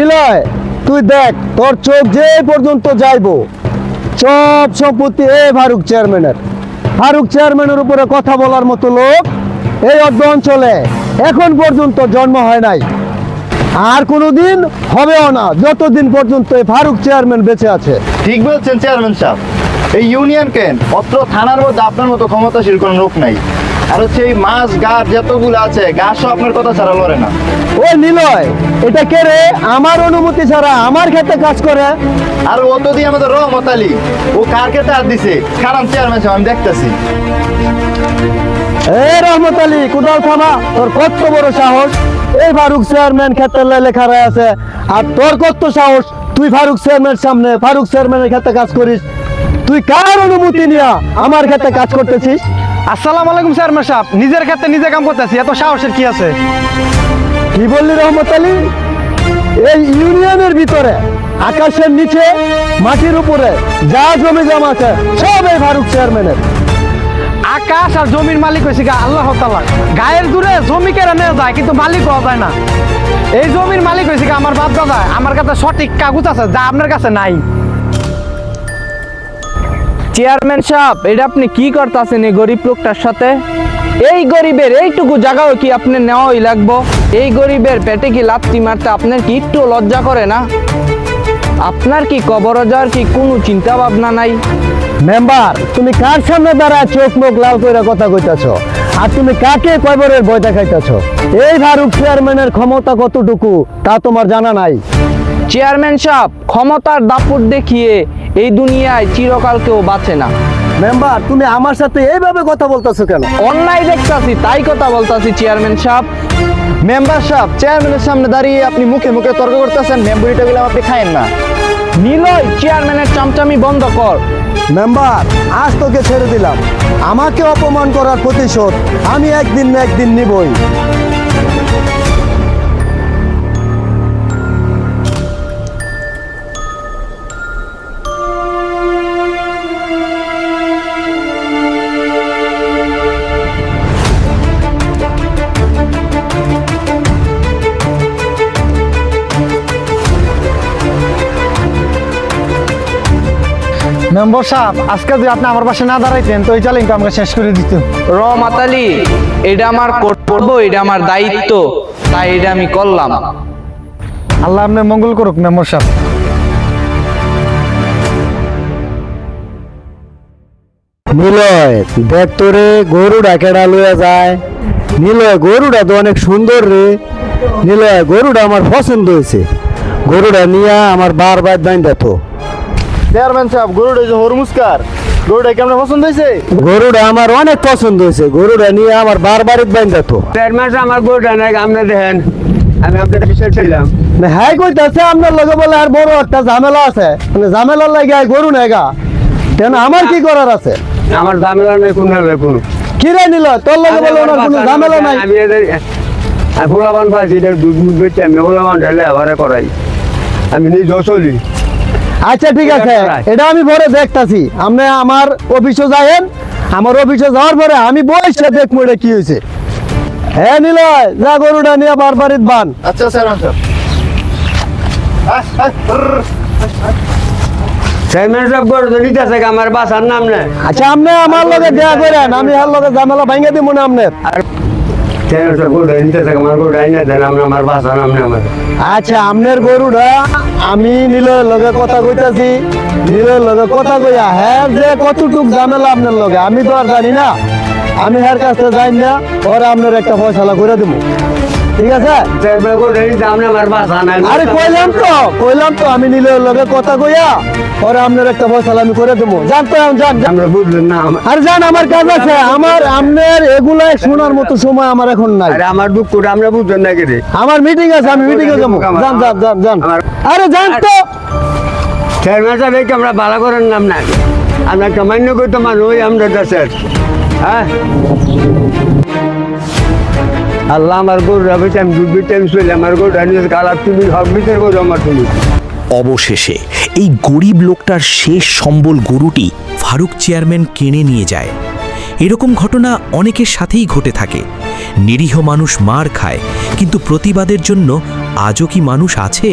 নিলয়, তুই দেখ তোর চোখ যে পর্যন্ত যাইবো সব সম্পত্তি ফারুক চেয়ারম্যানের উপরে কথা বলার মতো লোক এই অর্ধ অঞ্চলে এখন পর্যন্ত জন্ম হয় নাই, আর কোনোদিন হবেও না যতদিন পর্যন্ত এই ফারুক চেয়ারম্যান বেঁচে আছে। ঠিক বলছেন চেয়ারম্যান সাহেব। এই ইউনিয়ন কেন অত্র থানার মধ্যে আপনার মতো ক্ষমতাশীল কোনো লোক নাই। আর হচ্ছে এই মাছ গাছ যতগুলো আছে গাছও আপনার কথা ছাড়া লড়ে না। ও নিলয়, এটা কে রে আমার অনুমতি ছাড়া আমার ক্ষেতে কাজ করে? আর ও তো দিয়ে আমাদের রহমত আলী, ও কার ক্ষেতে হাত দিছে খারাপ চেয়ারম্যান সাহেব আমি দেখতেছি। রহমত আলী, কোদাল থামা। তোর কত বড় সাহস এই ফারুক চেয়ারম্যান ক্ষেতের লেখা আছে, আর তোর কত সাহস তুই ফারুক চেয়ারম্যানের সামনে ফারুক চেয়ারম্যানের ক্ষেতে কাজ করিস? তুই কার অনুমতি নিয়ে আমার ক্ষেতে কাজ করতেছিস? আসসালামু আলাইকুম চেয়ারম্যান সাহেব, নিজের ক্ষেত্রে নিজে কাম করতেছি, এত সাহসের কি আছে? কি বললি রহমত আলী? এই ইউনিয়নের ভিতরে আকাশের নিচে মাটির উপরে যা জমি জমা আছে সব এই ফারুক চেয়ারম্যানের। আকাশ আর জমির মালিক হয়েছে আল্লাহ তাআলা। গায়ের দূরে জমি কেড়ে নেওয়া যায় কিন্তু মালিক হওয়া যায় না। এই জমির মালিক হয়েছে আমার বাপ দাদা। আমার কাছে সঠিক কাগজ আছে যা আপনার কাছে নাই। চেয়ারম্যান সাহেব, এটা আপনি কি করতেছেন এই গরিব লোকটার সাথে? এই গরিবের এইটুকু জায়গাও কি আপনি নেওয়াই লাগবো? এই গরিবের পেটে কি লাথি মারতে আপনার কি একটু লজ্জা করে না? আপনার কি কবর যাওয়ার কি কোনো চিন্তা ভাবনা নাই? মেম্বার, তুমি কার সামনে দাঁড়ায় চোখ মুখ লাল করে কথা কইতাছ? আর তুমি কাকে কয়বরের ভয় দেখাইতাছ? এই ফারুক চেয়ারম্যানের ক্ষমতা কতটুকু তা তোমার জানা নাই। চেয়ারম্যান সাহেব, ক্ষমতার দাপট দেখিয়ে এই দুনিয়ায় চিরকাল কেউ বাঁচে না। মেম্বার, তুমি আমার সাথে এইভাবে কথা বলতেছো কেন? অন্যায় দেখতাছি তাই কথা বলতাছি চেয়ারম্যান সাহেব। মেম্বার সাহেব, চেয়ারম্যানের সামনে দাঁড়িয়ে আপনি মুখে মুখে তর্ক করতেছেন, মেম্বুরিটা গুলো আপনি খায়েন না। নিলয়, চেয়ারম্যানের চামচামি বন্ধ কর। মেম্বার, আজ তোকে ছেড়ে দিলাম। আমাকে অপমান করার প্রতিশোধ আমি একদিন না একদিন নিবই। মেম্বার সাহেব, আজকে যদি আপনি আমার পাশে না দাঁড়াইতেন তো এই চ্যালেঞ্জটা আমাকে শেষ করে দিত। রহমত আলী, এটা আমার কর্তব্য, এটা আমার দায়িত্ব, তাই এটা আমি করলাম। আল্লাহ আপনার মঙ্গল করুক মেম্বার সাহেব। নিলয়, দেখ তোরে গরুটা কেডা লইয়া যায়। নিলয়, গরুটা তো অনেক সুন্দর রে। নিলয়, গরুটা আমার পছন্দ হয়েছে। গরুটা নিয়ে আমার বারবার বাইন্দা তো। চেয়ারম্যান সাহেব, গরুটা যে হরমুস্কার, গরুটা কেমন পছন্দ হয়েছে? গরুটা আমার অনেক পছন্দ হয়েছে। গরুটা নিয়ে আমার বারবার বাইন্দা তো। আমার গরুটা নাই, আপনি দেখেন আমি আপনার বিষয় ছিলাম। হ্যাঁ কইতাছে আপনার লগে বলে আর বড় একটা ঝামেলা আছে, মানে ঝামেলার লাগে গরু নেগা কেন? আমার কি করার আছে? আমার ঝামেলা নেই, কোন কোনো কি রে নিলয়, তোর লগে বলে ওনার কোনো ঝামেলা নাই? আমি ফুলাবান পাইছি, এটা দুধ মুধ বেচে আমি ফুলাবান ঢেলে আবারে করাই, আমি নিজ চলি। আচ্ছা ঠিক আছে, এটা আমি পরে দেখতাছি। আপনি আমার অফিসে যাবেন, আমার অফিসে যাওয়ার পরে আমি বসে দেখবো এটা কি হয়েছে। হ্যাঁ নিলয়, যা গরুটা নিয়ে বারবারিত বান। আচ্ছা চেয়ারম্যান সাহেব। চেয়ারম্যান সাহেব গরু তো নিতেছে আমার বাসার নাম নেই। আচ্ছা, আপনি আমার লগে দেয়া করেন, আমি আর লগে ঝামেলা ভাঙে দিব না আপনার। চেয়ারম্যান সাহেব গরু নিতেছে আমার গরু আইনা দেন, আমার বাসার নাম নেই আমার। আচ্ছা, আপনার গরুটা আমি নিলয়ের লগে কথা কইতাছি। নিলয়ের লগে কথা কইয়া হ্যাঁ যে কতটুক ঝামেলা আপনার লগে আমি তো আর জানি না। আমি হ্যার কাছে যাই না, ওরা আপনার একটা ফয়সালা করে দেবো, ঠিক আছে? চেয়ারম্যান গরু নিতে আমার বাসা নাই। আরে কইলাম তো আমি নিলয়ের লগে কথা কইয়া ওরা আপনার একটা ফয়সালা আমি করে দেবো। জানতো জান। আমরা বুঝলেন না, আরে জান, আমার কাজ আছে। আমার আপনার এগুলা শোনার মতো সময় আমার এখন নাই। আরে আমার দুঃখ করে আমরা বুঝলেন না কি রে? আমার মিটিং আছে, আমি মিটিং এ যাবো। জান। আরে জান তো। চেয়ারম্যান সাহেব এই আমরা ভালো করেন নাম না, আমরা একটা মান্য করতে মানুষ ওই আমরা দেশের। হ্যাঁ আল্লাহ আমার গরু রাখছে, আমি দুধ বিতে আমি চলি, আমার গরু কালার তুমি হক বিতের গরু আমার তুমি। অবশেষে এই গরিব লোকটার শেষ সম্বল গরুটি ফারুক চেয়ারম্যান কিনে নিয়ে যায়। এরকম ঘটনা অনেকের সাথেই ঘটে থাকে। নিরীহ মানুষ মার খায়, কিন্তু প্রতিবাদের জন্য আজও কি মানুষ আছে?